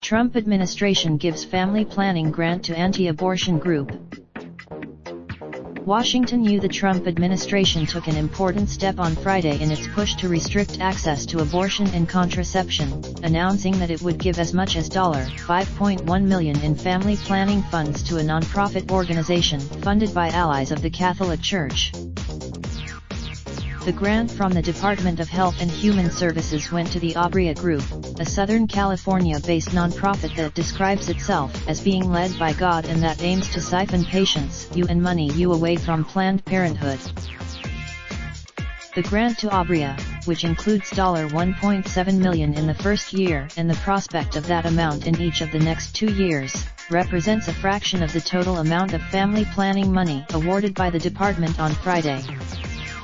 Trump administration gives family planning grant to anti-abortion group. Washington. The Trump administration took an important step on Friday in its push to restrict access to abortion and contraception, announcing that it would give as much as $5.1 million in family planning funds to a nonprofit organization funded by allies of the Catholic Church. The grant from the Department of Health and Human Services went to the Abria Group, a Southern California-based nonprofit that describes itself as being led by God and that aims to siphon patients' and money away from Planned Parenthood. The grant to Abria, which includes $1.7 million in the first year and the prospect of that amount in each of the next 2 years, represents a fraction of the total amount of family planning money awarded by the department on Friday.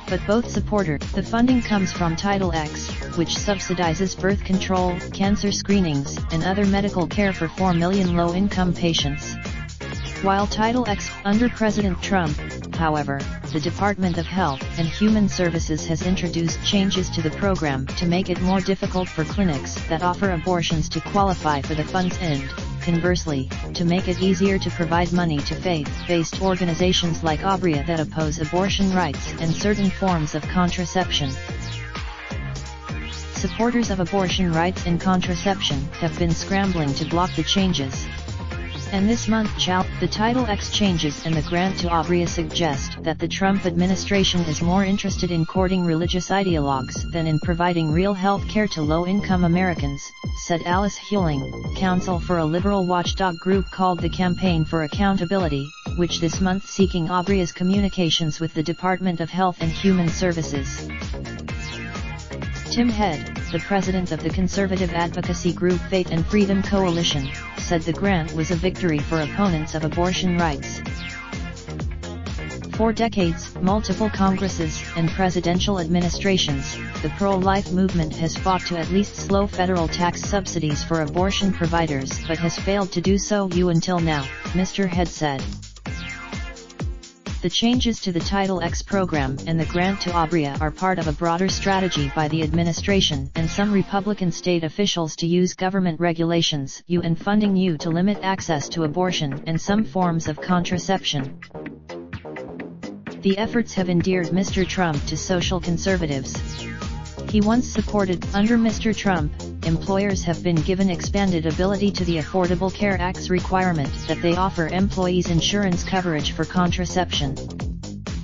But both support the funding comes from Title X, which subsidizes birth control, cancer screenings, and other medical care for 4 million low-income patients. While Title X, under President Trump, however, the Department of Health and Human Services has introduced changes to the program to make it more difficult for clinics that offer abortions to qualify for the funds and, conversely, to make it easier to provide money to faith-based organizations like Abria that oppose abortion rights and certain forms of contraception. Supporters of abortion rights and contraception have been scrambling to block the changes. And this month, the Title X changes and the grant to Abria suggest that the Trump administration is more interested in courting religious ideologues than in providing real health care to low-income Americans, said Alice Huling, counsel for a liberal watchdog group called the Campaign for Accountability, which this month seeking Abria's communications with the Department of Health and Human Services. Tim Head, the president of the conservative advocacy group Faith and Freedom Coalition, said the grant was a victory for opponents of abortion rights. For decades, multiple Congresses and presidential administrations, the pro-life movement has fought to at least slow federal tax subsidies for abortion providers but has failed to do so until now, Mr. Head said. The changes to the Title X program and the grant to Abria are part of a broader strategy by the administration and some Republican state officials to use government regulations and funding to limit access to abortion and some forms of contraception. The efforts have endeared Mr. Trump to social conservatives. He once supported, under Mr. Trump, employers have been given expanded ability to the Affordable Care Act's requirement that they offer employees insurance coverage for contraception.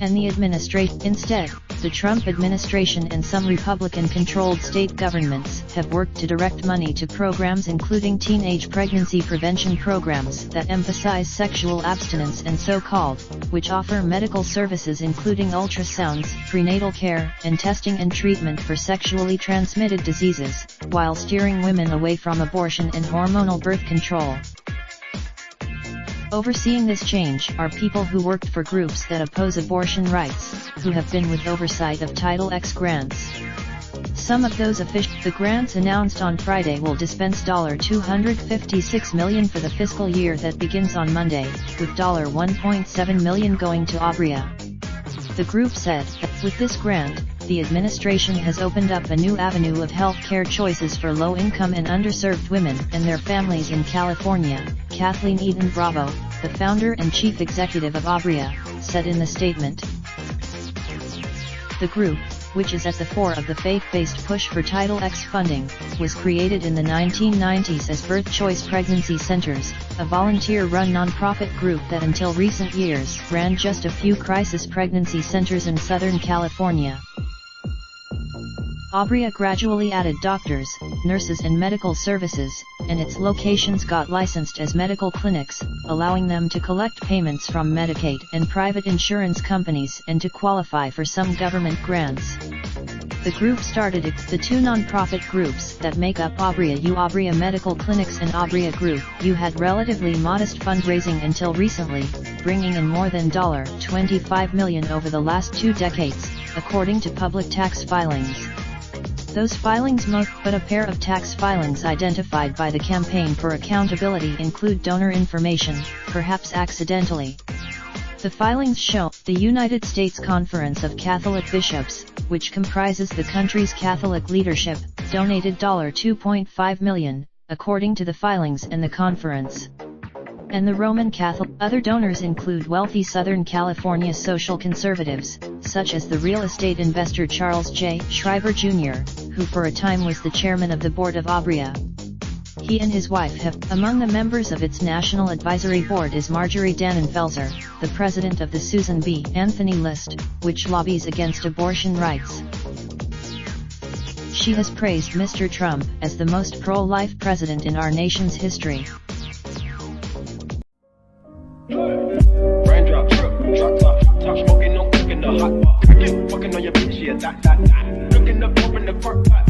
And the instead, the Trump administration and some Republican-controlled state governments have worked to direct money to programs including teenage pregnancy prevention programs that emphasize sexual abstinence and so-called, which offer medical services including ultrasounds, prenatal care, and testing and treatment for sexually transmitted diseases, while steering women away from abortion and hormonal birth control. Overseeing this change are people who worked for groups that oppose abortion rights, who have been with oversight of Title X grants. Some of those the grants announced on Friday will dispense $256 million for the fiscal year that begins on Monday, with $1.7 million going to Abria. The group said that with this grant, the administration has opened up a new avenue of health care choices for low-income and underserved women and their families in California, Kathleen Eden Bravo, the founder and chief executive of Abria, said in the statement. The group, which is at the fore of the faith-based push for Title X funding, was created in the 1990s as Birth Choice Pregnancy Centers, a volunteer-run nonprofit group that until recent years ran just a few crisis pregnancy centers in Southern California. Abria gradually added doctors, nurses and medical services, and its locations got licensed as medical clinics, allowing them to collect payments from Medicaid and private insurance companies and to qualify for some government grants. The group started the two nonprofit groups that make up Abria Abria Medical Clinics and Abria Group had relatively modest fundraising until recently, bringing in more than $25 million over the last 2 decades, according to public tax filings. Those filings but a pair of tax filings identified by the Campaign for Accountability include donor information, perhaps accidentally. The filings show the United States Conference of Catholic Bishops, which comprises the country's Catholic leadership, donated $2.5 million, according to the filings and the conference. And the Roman Catholic. Other donors include wealthy Southern California social conservatives, such as the real estate investor Charles J. Schreiber Jr., who for a time was the chairman of the board of Abria. He and his wife have. Among the members of its National Advisory Board is Marjorie Dannenfelser, the president of the Susan B. Anthony List, which lobbies against abortion rights. She has praised Mr. Trump as the most pro-life president in our nation's history. Raindrop, drop top smoking, no cooking the hot pot. Fucking on your bitch, yeah, that. Looking up, open the park pot.